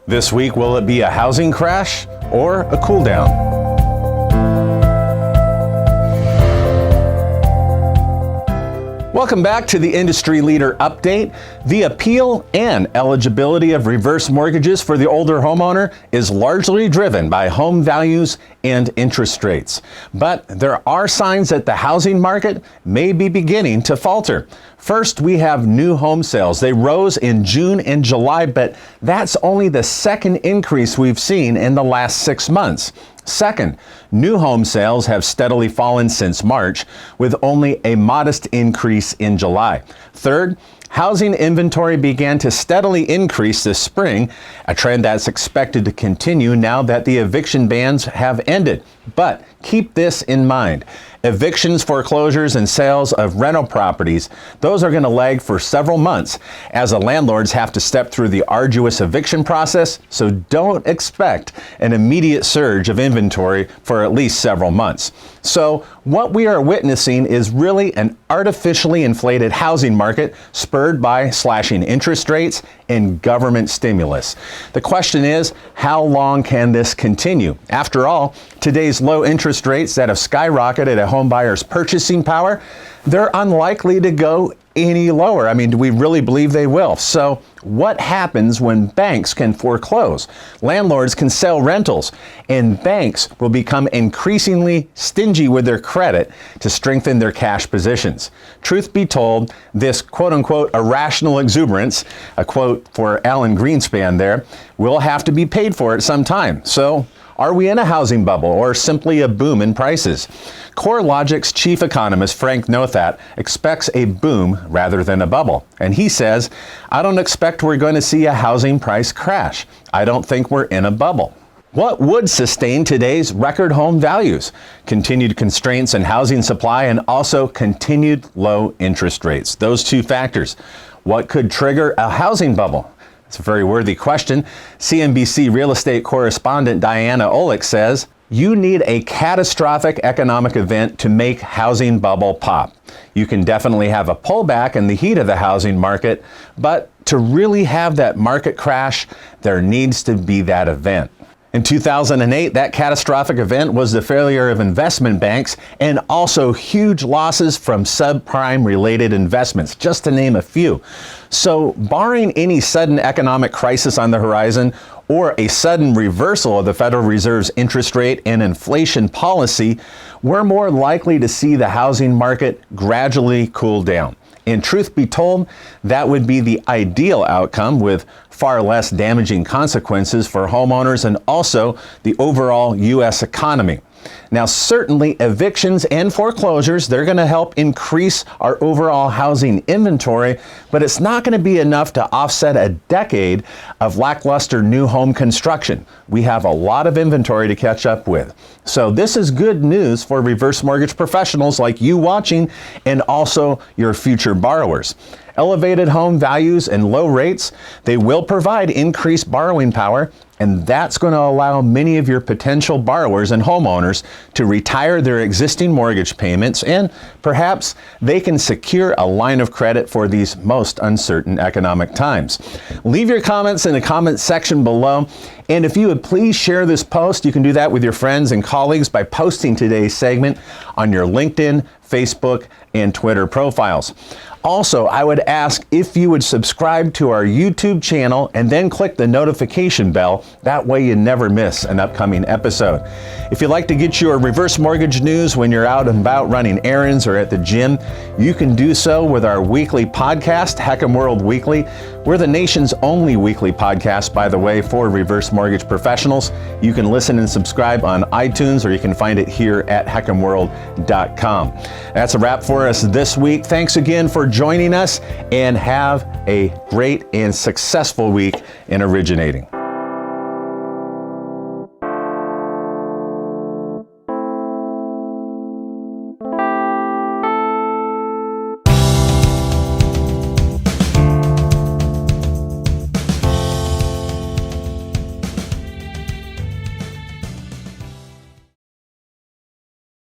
This week, will it be a housing crash or a cool down? Welcome back to the Industry Leader Update. The appeal and eligibility of reverse mortgages for the older homeowner is largely driven by home values and interest rates. But there are signs that the housing market may be beginning to falter. First, we have new home sales. They rose in June and July, but that's only the second increase we've seen in the last 6 months. Second, new home sales have steadily fallen since March, with only a modest increase in July. Third, housing inventory began to steadily increase this spring, a trend that's expected to continue now that the eviction bans have ended. But keep this in mind. Evictions, foreclosures, and sales of rental properties, those are going to lag for several months as the landlords have to step through the arduous eviction process, so don't expect an immediate surge of inventory for at least several months. So what we are witnessing is really an artificially inflated housing market spurred by slashing interest rates and government stimulus. The question is, how long can this continue? After all, today's low interest rates that have skyrocketed a home buyer's purchasing power, they're unlikely to go any lower. I mean, do we really believe they will? So what happens when banks can foreclose? Landlords can sell rentals, and banks will become increasingly stingy with their credit to strengthen their cash positions. Truth be told, this quote-unquote irrational exuberance, a quote for Alan Greenspan there, will have to be paid for at some time. So are we in a housing bubble or simply a boom in prices? CoreLogic's chief economist, Frank Nothat, expects a boom rather than a bubble. And he says, I don't expect we're going to see a housing price crash. I don't think we're in a bubble. What would sustain today's record home values? Continued constraints in housing supply and also continued low interest rates. Those two factors. What could trigger a housing bubble? It's a very worthy question. CNBC real estate correspondent Diana Olick says, you need a catastrophic economic event to make housing bubble pop. You can definitely have a pullback in the heat of the housing market, but to really have that market crash, there needs to be that event. In 2008, that catastrophic event was the failure of investment banks and also huge losses from subprime-related investments, just to name a few. So, barring any sudden economic crisis on the horizon or a sudden reversal of the Federal Reserve's interest rate and inflation policy, we're more likely to see the housing market gradually cool down. And truth be told, that would be the ideal outcome with far less damaging consequences for homeowners and also the overall U.S. economy. Now, certainly evictions and foreclosures, they're going to help increase our overall housing inventory, but it's not going to be enough to offset a decade of lackluster new home construction. We have a lot of inventory to catch up with. So this is good news for reverse mortgage professionals like you watching and also your future borrowers. Elevated home values and low rates, they will provide increased borrowing power, and that's going to allow many of your potential borrowers and homeowners to retire their existing mortgage payments, and perhaps they can secure a line of credit for these most uncertain economic times. Leave your comments in the comment section below, and if you would please share this post, you can do that with your friends and colleagues by posting today's segment on your LinkedIn, Facebook, and Twitter profiles. Also, I would ask if you would subscribe to our YouTube channel and then click the notification bell. That way you never miss an upcoming episode. If you'd like to get your reverse mortgage news when you're out and about running errands or at the gym, you can do so with our weekly podcast, HECM World Weekly. We're the nation's only weekly podcast, by the way, for reverse mortgage professionals. You can listen and subscribe on iTunes, or you can find it here at HECMWorld.com. That's a wrap for us this week. Thanks again for joining us, and have a great and successful week in originating.